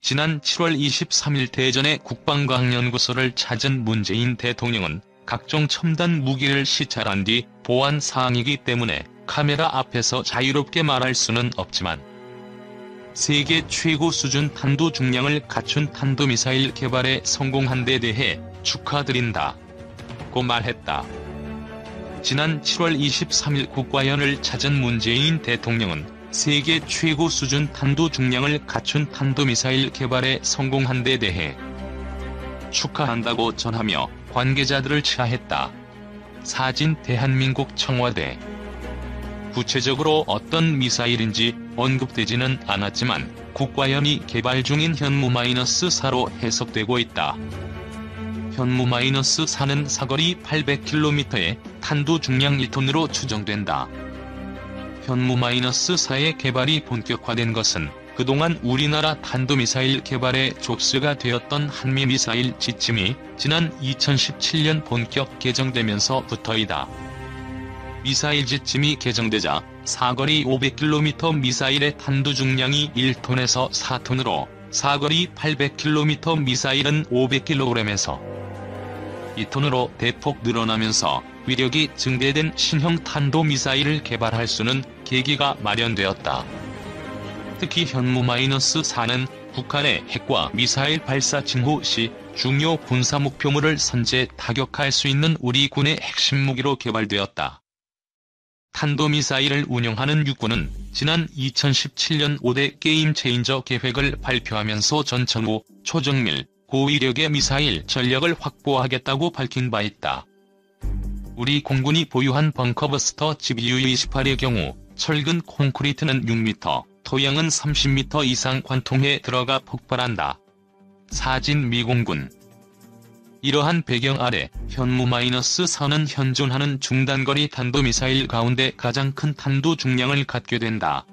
지난 7월 23일 대전의 국방과학연구소를 찾은 문재인 대통령은 각종 첨단 무기를 시찰한 뒤 보안 사항이기 때문에 카메라 앞에서 자유롭게 말할 수는 없지만 세계 최고 수준 탄도 중량을 갖춘 탄도미사일 개발에 성공한 데 대해 축하드린다고 말했다. 지난 7월 23일 국과연을 찾은 문재인 대통령은 세계 최고 수준 탄도 중량을 갖춘 탄도미사일 개발에 성공한 데 대해 축하한다고 전하며 관계자들을 치하했다. 사진 대한민국 청와대. 구체적으로 어떤 미사일인지 언급되지는 않았지만 국과연이 개발 중인 현무-4로 해석되고 있다. 현무-4는 사거리 800km에 탄도 중량 1톤으로 추정된다. 현무-4의 개발이 본격화된 것은 그동안 우리나라 탄도미사일 개발에 족쇄가 되었던 한미미사일 지침이 지난 2017년 본격 개정되면서부터이다. 미사일 지침이 개정되자 사거리 500km 미사일의 탄도 중량이 1톤에서 4톤으로 사거리 800km 미사일은 500kg에서 2톤으로 대폭 늘어나면서 위력이 증대된 신형 탄도미사일을 개발할 수는 계기가 마련되었다. 특히 현무-4는 북한의 핵과 미사일 발사 징후 시 중요 군사 목표물을 선제 타격할 수 있는 우리 군의 핵심 무기로 개발되었다. 탄도미사일을 운용하는 육군은 지난 2017년 5대 게임 체인저 계획을 발표하면서 전천후, 초정밀, 고위력의 미사일 전력을 확보하겠다고 밝힌 바 있다. 우리 공군이 보유한 벙커버스터 GBU-28의 경우 철근 콘크리트는 6m, 토양은 30m 이상 관통해 들어가 폭발한다. 사진 미공군. 이러한 배경 아래 현무-4는 현존하는 중단거리 탄도미사일 가운데 가장 큰 탄도 중량을 갖게 된다.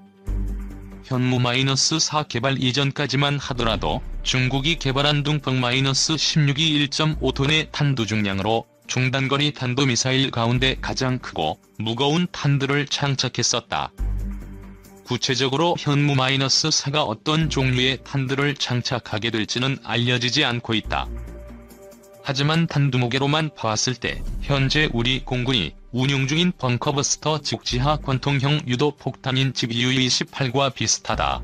현무-4 개발 이전까지만 하더라도 중국이 개발한 둥펑-16이 1.5톤의 탄도 중량으로 중단거리 탄도미사일 가운데 가장 크고 무거운 탄두를 장착했었다. 구체적으로 현무-4가 어떤 종류의 탄두를 장착하게 될지는 알려지지 않고 있다. 하지만 탄두무게로만 봤을 때 현재 우리 공군이 운용 중인 벙커버스터 즉 지하 관통형 유도 폭탄인 GBU-28과 비슷하다.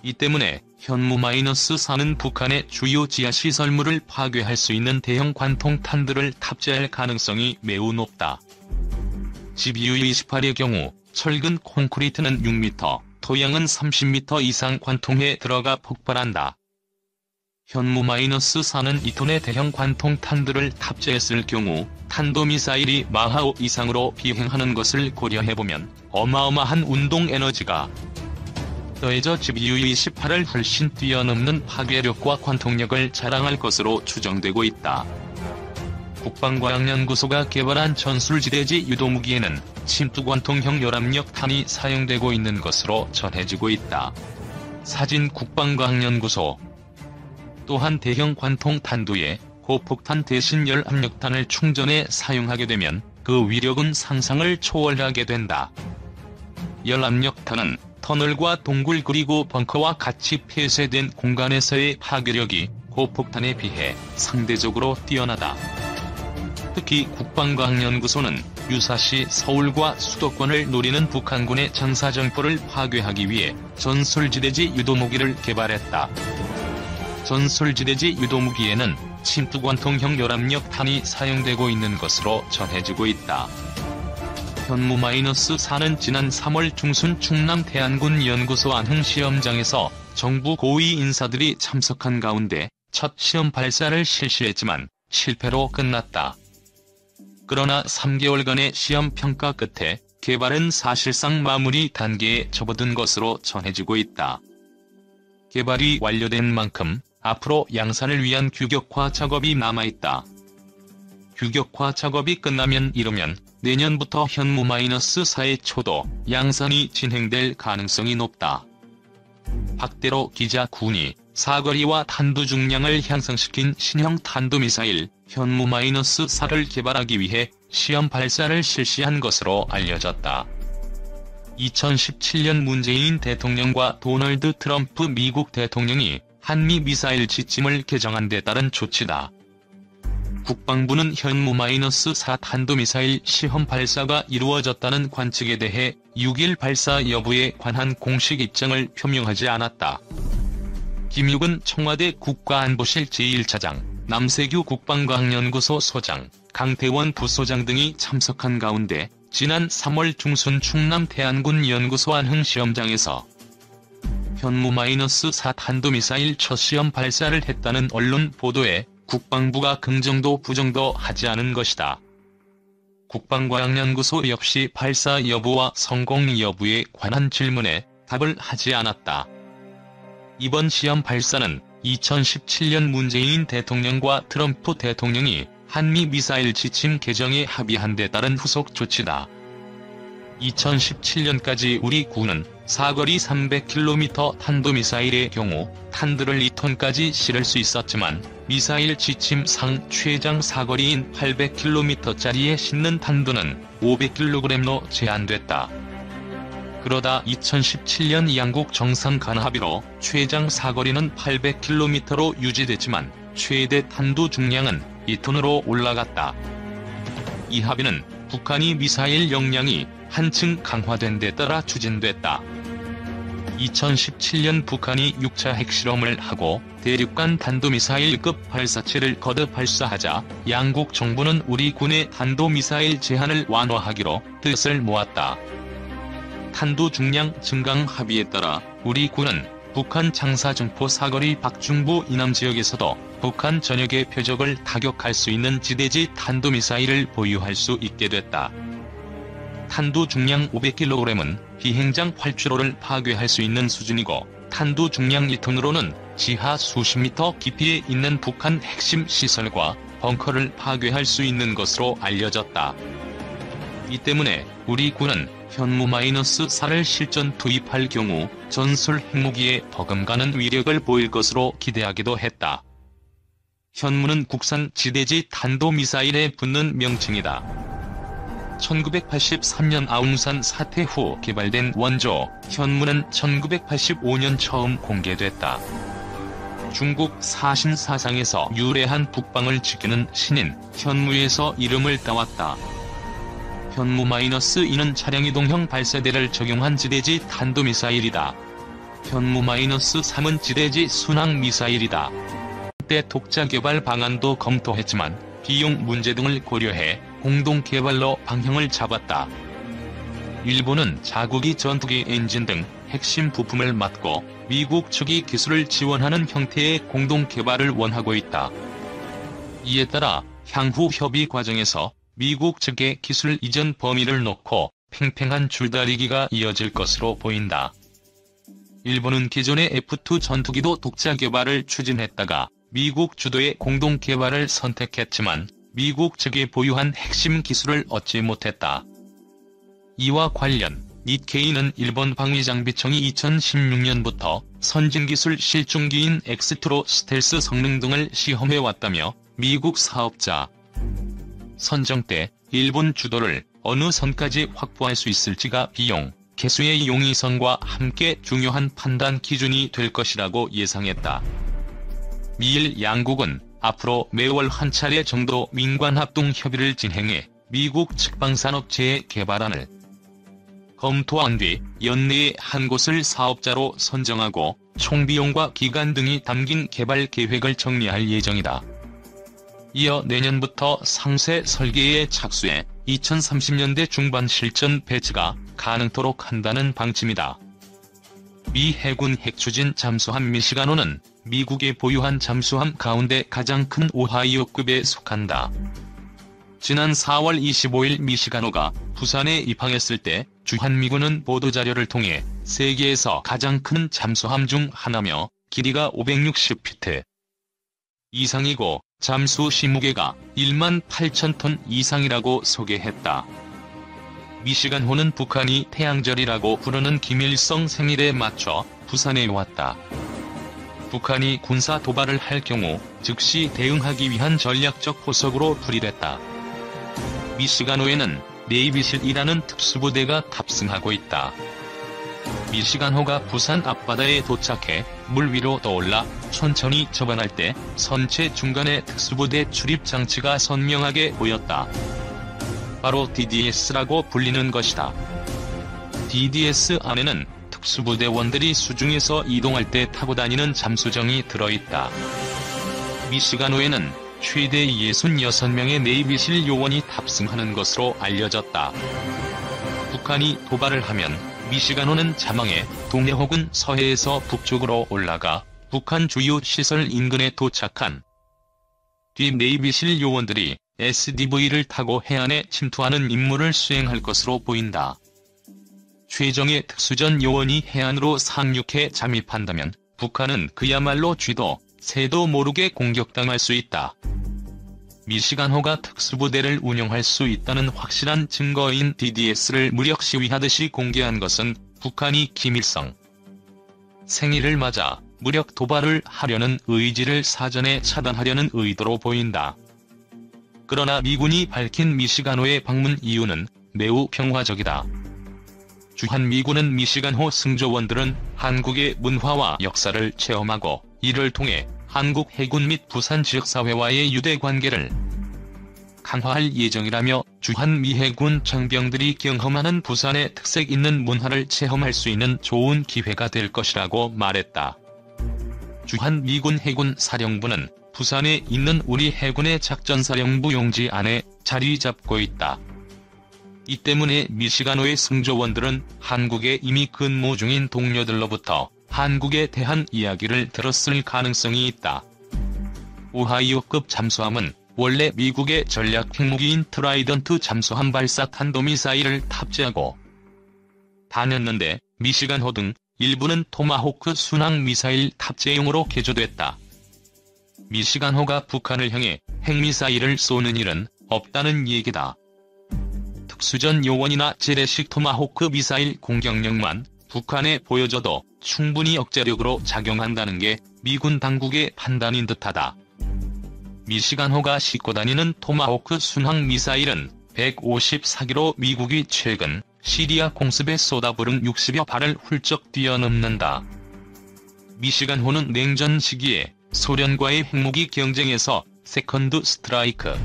이 때문에 현무-4는 북한의 주요 지하시설물을 파괴할 수 있는 대형 관통 탄두를 탑재할 가능성이 매우 높다. GBU-28의 경우 철근 콘크리트는 6m, 토양은 30m 이상 관통해 들어가 폭발한다. 현무-4는 2톤의 대형 관통 탄두를 탑재했을 경우 탄도미사일이 마하5 이상으로 비행하는 것을 고려해보면 어마어마한 운동 에너지가 더해져 GBU-28을 훨씬 뛰어넘는 파괴력과 관통력을 자랑할 것으로 추정되고 있다. 국방과학연구소가 개발한 전술지대지 유도무기에는 침투관통형 열압력탄이 사용되고 있는 것으로 전해지고 있다. 사진 국방과학연구소. 또한 대형 관통 탄두에 고폭탄 대신 열압력탄을 충전해 사용하게 되면 그 위력은 상상을 초월하게 된다. 열압력탄은 터널과 동굴 그리고 벙커와 같이 폐쇄된 공간에서의 파괴력이 고폭탄에 비해 상대적으로 뛰어나다. 특히 국방과학연구소는 유사시 서울과 수도권을 노리는 북한군의 전사정포를 파괴하기 위해 전술지대지 유도무기를 개발했다. 전술지대지 유도무기에는 침투관통형 열압력탄이 사용되고 있는 것으로 전해지고 있다. 현무-4는 지난 3월 중순 충남 태안군 연구소 안흥시험장에서 정부 고위 인사들이 참석한 가운데 첫 시험 발사를 실시했지만 실패로 끝났다. 그러나 3개월간의 시험 평가 끝에 개발은 사실상 마무리 단계에 접어든 것으로 전해지고 있다. 개발이 완료된 만큼 앞으로 양산을 위한 규격화 작업이 남아있다. 규격화 작업이 끝나면 이르면 내년부터 현무-4의 초도 양산이 진행될 가능성이 높다. 박대로 기자. 군이 사거리와 탄두 중량을 향상시킨 신형 탄도미사일 현무-4를 개발하기 위해 시험 발사를 실시한 것으로 알려졌다. 2017년 문재인 대통령과 도널드 트럼프 미국 대통령이 한미 미사일 지침을 개정한 데 따른 조치다. 국방부는 현무-4 탄도미사일 시험 발사가 이루어졌다는 관측에 대해 6일 발사 여부에 관한 공식 입장을 표명하지 않았다. 김육은 청와대 국가안보실 제1차장, 남세규 국방과학연구소 소장, 강태원 부소장 등이 참석한 가운데 지난 3월 중순 충남 태안군 연구소 안흥시험장에서 현무-4 탄도미사일 첫 시험 발사를 했다는 언론 보도에 국방부가 긍정도 부정도 하지 않은 것이다. 국방과학연구소 역시 발사 여부와 성공 여부에 관한 질문에 답을 하지 않았다. 이번 시험 발사는 2017년 문재인 대통령과 트럼프 대통령이 한미 미사일 지침 개정에 합의한 데 따른 후속 조치다. 2017년까지 우리 군은 사거리 300km 탄도미사일의 경우 탄두를 2톤까지 실을 수 있었지만 미사일 지침상 최장 사거리인 800km짜리에 싣는 탄두는 500kg로 제한됐다. 그러다 2017년 양국 정상 간 합의로 최장 사거리는 800km로 유지됐지만 최대 탄두 중량은 2톤으로 올라갔다. 이 합의는 북한이 미사일 역량이 한층 강화된 데 따라 추진됐다. 2017년 북한이 6차 핵실험을 하고 대륙간 탄도미사일급 발사체를 거듭 발사하자 양국 정부는 우리 군의 탄도미사일 제한을 완화하기로 뜻을 모았다. 탄두 중량 증강 합의에 따라 우리 군은 북한 장사정포 사거리 박중부 이남 지역에서도 북한 전역의 표적을 타격할 수 있는 지대지 탄도미사일을 보유할 수 있게 됐다. 탄두 중량 500kg은 비행장 활주로를 파괴할 수 있는 수준이고 탄두 중량 2톤으로는 지하 수십 미터 깊이에 있는 북한 핵심 시설과 벙커를 파괴할 수 있는 것으로 알려졌다. 이 때문에 우리 군은 현무-4를 실전 투입할 경우 전술 핵무기에 버금가는 위력을 보일 것으로 기대하기도 했다. 현무는 국산 지대지 탄도미사일에 붙는 명칭이다. 1983년 아웅산 사태 후 개발된 원조 현무는 1985년 처음 공개됐다. 중국 사신사상에서 유래한 북방을 지키는 신인 현무에서 이름을 따왔다. 현무-2는 차량이동형 발사대를 적용한 지대지 탄도미사일이다. 현무-3은 지대지 순항미사일이다. 때 독자 개발 방안도 검토했지만 비용 문제 등을 고려해 공동 개발로 방향을 잡았다. 일본은 자국이 전투기 엔진 등 핵심 부품을 맡고 미국 측이 기술을 지원하는 형태의 공동 개발을 원하고 있다. 이에 따라 향후 협의 과정에서 미국 측의 기술 이전 범위를 놓고 팽팽한 줄다리기가 이어질 것으로 보인다. 일본은 기존의 F2 전투기도 독자 개발을 추진했다가 미국 주도의 공동 개발을 선택했지만 미국 측이 보유한 핵심 기술을 얻지 못했다. 이와 관련 니케이는 일본 방위장비청이 2016년부터 선진기술 실중기인 X2로 스텔스 성능 등을 시험해왔다며 미국 사업자 선정 때 일본 주도를 어느 선까지 확보할 수 있을지가 비용, 개수의 용이성과 함께 중요한 판단 기준이 될 것이라고 예상했다. 미일 양국은 앞으로 매월 한 차례 정도 민관합동 협의를 진행해 미국 측방산업체의 개발안을 검토한 뒤 연내에 한 곳을 사업자로 선정하고 총비용과 기간 등이 담긴 개발 계획을 정리할 예정이다. 이어 내년부터 상세 설계에 착수해 2030년대 중반 실전 배치가 가능토록 한다는 방침이다. 미 해군 핵추진 잠수함 미시가노는 미국이 보유한 잠수함 가운데 가장 큰 오하이오급에 속한다. 지난 4월 25일 미시가노가 부산에 입항했을 때 주한미군은 보도자료를 통해 세계에서 가장 큰 잠수함 중 하나며 길이가 560피트 이상이고 잠수 시무게가 18,000톤 이상이라고 소개했다. 미시간호는 북한이 태양절이라고 부르는 김일성 생일에 맞춰 부산에 왔다. 북한이 군사 도발을 할 경우 즉시 대응하기 위한 전략적 포석으로 불일했다. 미시간호에는 네이비실이라는 특수부대가 탑승하고 있다. 미시간호가 부산 앞바다에 도착해 물 위로 떠올라 천천히 접안할 때 선체 중간에 특수부대 출입 장치가 선명하게 보였다. 바로 DDS라고 불리는 것이다. DDS 안에는 특수부대원들이 수중에서 이동할 때 타고 다니는 잠수정이 들어있다. 미시간호에는 최대 66명의 네이비실 요원이 탑승하는 것으로 알려졌다. 북한이 도발을 하면 미시간호는 자망해 동해 혹은 서해에서 북쪽으로 올라가 북한 주요 시설 인근에 도착한 뒤 네이비실 요원들이 SDV를 타고 해안에 침투하는 임무를 수행할 것으로 보인다. 최정예 특수전 요원이 해안으로 상륙해 잠입한다면 북한은 그야말로 쥐도 새도 모르게 공격당할 수 있다. 미시간호가 특수부대를 운영할 수 있다는 확실한 증거인 DDS를 무력 시위하듯이 공개한 것은 북한이 김일성 생일을 맞아 무력 도발을 하려는 의지를 사전에 차단하려는 의도로 보인다. 그러나 미군이 밝힌 미시간호의 방문 이유는 매우 평화적이다. 주한미군은 미시간호 승조원들은 한국의 문화와 역사를 체험하고 이를 통해 한국 해군 및 부산 지역사회와의 유대관계를 강화할 예정이라며 주한미해군 장병들이 경험하는 부산의 특색 있는 문화를 체험할 수 있는 좋은 기회가 될 것이라고 말했다. 주한미군 해군 사령부는 부산에 있는 우리 해군의 작전사령부 용지 안에 자리 잡고 있다. 이 때문에 미시간호의 승조원들은 한국에 이미 근무 중인 동료들로부터 한국에 대한 이야기를 들었을 가능성이 있다. 오하이오급 잠수함은 원래 미국의 전략 핵무기인 트라이던트 잠수함 발사 탄도미사일을 탑재하고 다녔는데 미시간호 등 일부는 토마호크 순항미사일 탑재용으로 개조됐다. 미시간호가 북한을 향해 핵미사일을 쏘는 일은 없다는 얘기다. 특수전 요원이나 재래식 토마호크 미사일 공격력만 북한에 보여줘도 충분히 억제력으로 작용한다는 게 미군 당국의 판단인 듯하다. 미시간호가 싣고 다니는 토마호크 순항미사일은 154기로 미국이 최근 시리아 공습에 쏟아부은 60여 발을 훌쩍 뛰어넘는다. 미시간호는 냉전 시기에 소련과의 핵무기 경쟁에서 세컨드 스트라이크를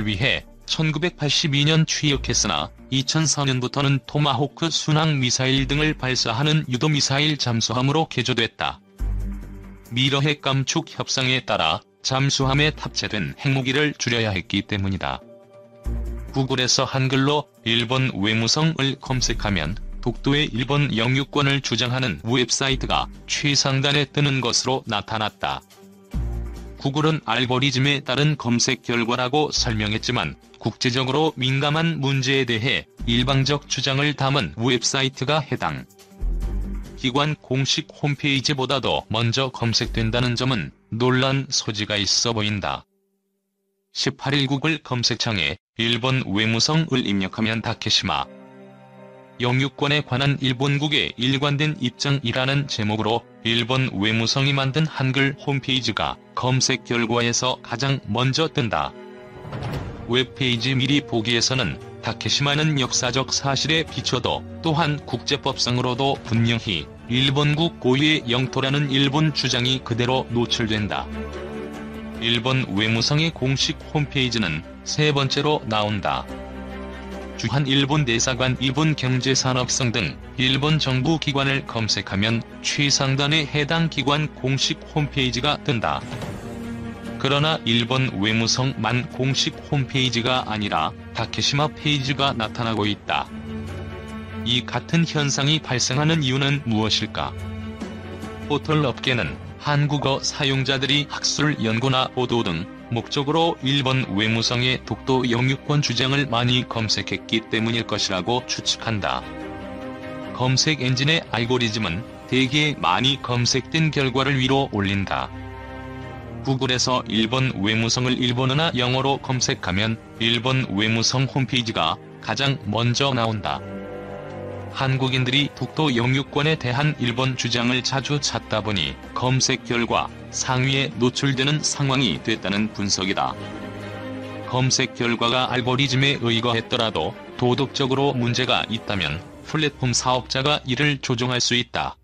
위해 1982년 취역했으나 2004년부터는 토마호크 순항미사일 등을 발사하는 유도미사일 잠수함으로 개조됐다. 미러핵 감축 협상에 따라 잠수함에 탑재된 핵무기를 줄여야 했기 때문이다. 구글에서 한글로 일본 외무성을 검색하면 독도의 일본 영유권을 주장하는 웹사이트가 최상단에 뜨는 것으로 나타났다. 구글은 알고리즘에 따른 검색 결과라고 설명했지만 국제적으로 민감한 문제에 대해 일방적 주장을 담은 웹사이트가 해당 기관 공식 홈페이지보다도 먼저 검색된다는 점은 논란 소지가 있어 보인다. 18일 구글 검색창에 일본 외무성을 입력하면 다케시마 영유권에 관한 일본국의 일관된 입장이라는 제목으로 일본 외무성이 만든 한글 홈페이지가 검색 결과에서 가장 먼저 뜬다. 웹페이지 미리 보기에서는 다케시마는 역사적 사실에 비춰도 또한 국제법상으로도 분명히 일본국 고유의 영토라는 일본 주장이 그대로 노출된다. 일본 외무성의 공식 홈페이지는 세 번째로 나온다. 주한 일본 대사관 일본 경제산업성 등 일본 정부 기관을 검색하면 최상단에 해당 기관 공식 홈페이지가 뜬다. 그러나 일본 외무성만 공식 홈페이지가 아니라 다케시마 페이지가 나타나고 있다. 이 같은 현상이 발생하는 이유는 무엇일까? 포털 업계는 한국어 사용자들이 학술 연구나 보도 등 목적으로 일본 외무성의 독도 영유권 주장을 많이 검색했기 때문일 것이라고 추측한다. 검색 엔진의 알고리즘은 대개 많이 검색된 결과를 위로 올린다. 구글에서 일본 외무성을 일본어나 영어로 검색하면 일본 외무성 홈페이지가 가장 먼저 나온다. 한국인들이 독도 영유권에 대한 일본 주장을 자주 찾다 보니 검색 결과 상위에 노출되는 상황이 됐다는 분석이다. 검색 결과가 알고리즘에 의거했더라도 도덕적으로 문제가 있다면 플랫폼 사업자가 이를 조정할 수 있다.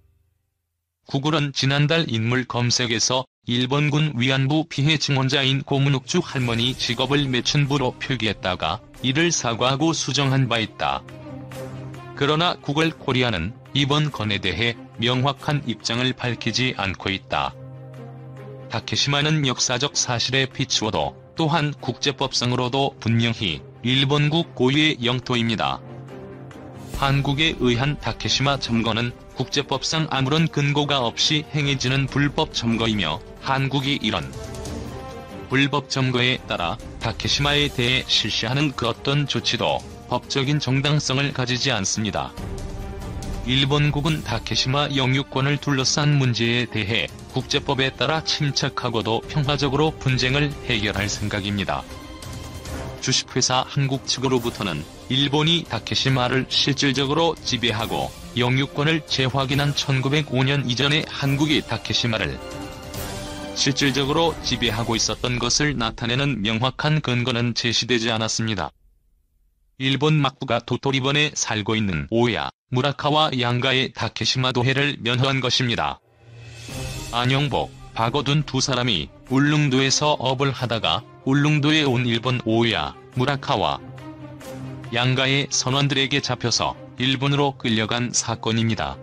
구글은 지난달 인물 검색에서 일본군 위안부 피해 증언자인 고문옥주 할머니 직업을 매춘부로 표기했다가 이를 사과하고 수정한 바 있다. 그러나 구글 코리아는 이번 건에 대해 명확한 입장을 밝히지 않고 있다. 다케시마는 역사적 사실에 비추어도 또한 국제법상으로도 분명히 일본국 고유의 영토입니다. 한국에 의한 다케시마 점거는 국제법상 아무런 근거가 없이 행해지는 불법 점거이며 한국이 이런 불법 점거에 따라 다케시마에 대해 실시하는 그 어떤 조치도 법적인 정당성을 가지지 않습니다. 일본국은 다케시마 영유권을 둘러싼 문제에 대해 국제법에 따라 침착하고도 평화적으로 분쟁을 해결할 생각입니다. 주식회사 한국 측으로부터는 일본이 다케시마를 실질적으로 지배하고 영유권을 재확인한 1905년 이전에 한국이 다케시마를 실질적으로 지배하고 있었던 것을 나타내는 명확한 근거는 제시되지 않았습니다. 일본 막부가 도토리번에 살고 있는 오야, 무라카와 양가의 다케시마 도해를 면허한 것입니다. 안영복, 박어둔 두 사람이 울릉도에서 업을 하다가 울릉도에 온 일본 오야, 무라카와 양가의 선원들에게 잡혀서 일본으로 끌려간 사건입니다.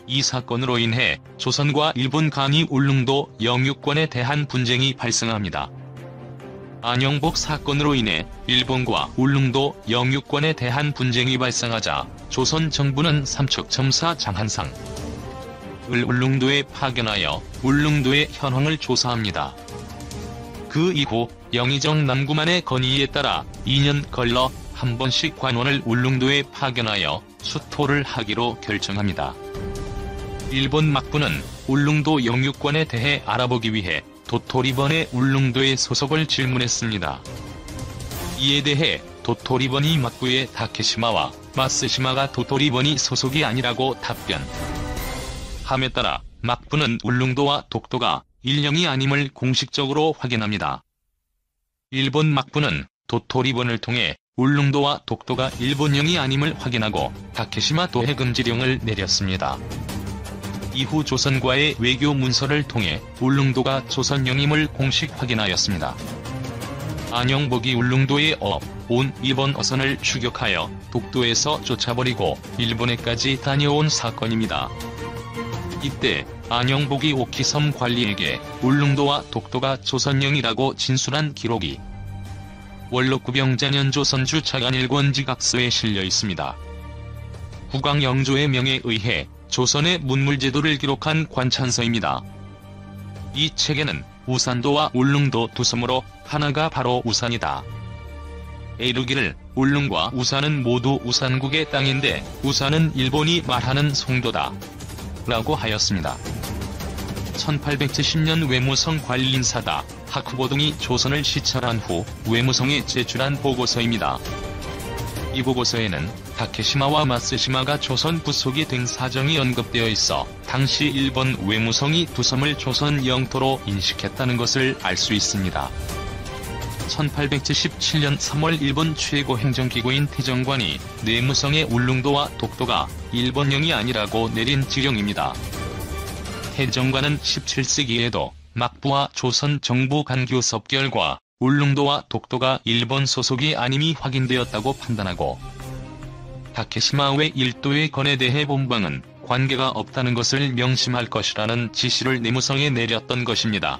이 사건으로 인해 조선과 일본 간이 울릉도 영유권에 대한 분쟁이 발생합니다. 안영복 사건으로 인해 일본과 울릉도 영유권에 대한 분쟁이 발생하자 조선 정부는 삼척점사 장한상을 울릉도에 파견하여 울릉도의 현황을 조사합니다. 그 이후 영의정 남구만의 건의에 따라 2년 걸러 한 번씩 관원을 울릉도에 파견하여 수토를 하기로 결정합니다. 일본 막부는 울릉도 영유권에 대해 알아보기 위해 도토리번의 울릉도의 소속을 질문했습니다. 이에 대해 도토리번이 막부의 다케시마와 마쓰시마가 도토리번이 소속이 아니라고 답변함에 따라 막부는 울릉도와 독도가 일령이 아님을 공식적으로 확인합니다. 일본 막부는 도토리번을 통해 울릉도와 독도가 일본령이 아님을 확인하고 다케시마 도해 금지령을 내렸습니다. 이후 조선과의 외교 문서를 통해 울릉도가 조선령임을 공식 확인하였습니다. 안영복이 울릉도에 온 일본 어선을 추격하여 독도에서 쫓아버리고 일본에까지 다녀온 사건입니다. 이때 안영복이 오키섬 관리에게 울릉도와 독도가 조선령이라고 진술한 기록이 원록구병자년 조선주 차관일권지각서에 실려 있습니다. 국왕영조의 명에 의해 조선의 문물제도를 기록한 관찬서입니다. 이 책에는 우산도와 울릉도 두 섬으로 하나가 바로 우산이다. 이르기를 울릉과 우산은 모두 우산국의 땅인데 우산은 일본이 말하는 송도다. 라고 하였습니다. 1870년 외무성 관린사다 하쿠보동이 조선을 시찰한 후 외무성에 제출한 보고서입니다. 이 보고서에는 다케시마와 마쓰시마가 조선 부속이 된 사정이 언급되어 있어 당시 일본 외무성이 두 섬을 조선 영토로 인식했다는 것을 알 수 있습니다. 1877년 3월 일본 최고 행정기구인 태정관이 내무성의 울릉도와 독도가 일본령이 아니라고 내린 지령입니다. 태정관은 17세기에도 막부와 조선 정부 간 교섭 결과 울릉도와 독도가 일본 소속이 아님이 확인되었다고 판단하고 다케시마 외 일도의 건에 대해 본방은 관계가 없다는 것을 명심할 것이라는 지시를 내무성에 내렸던 것입니다.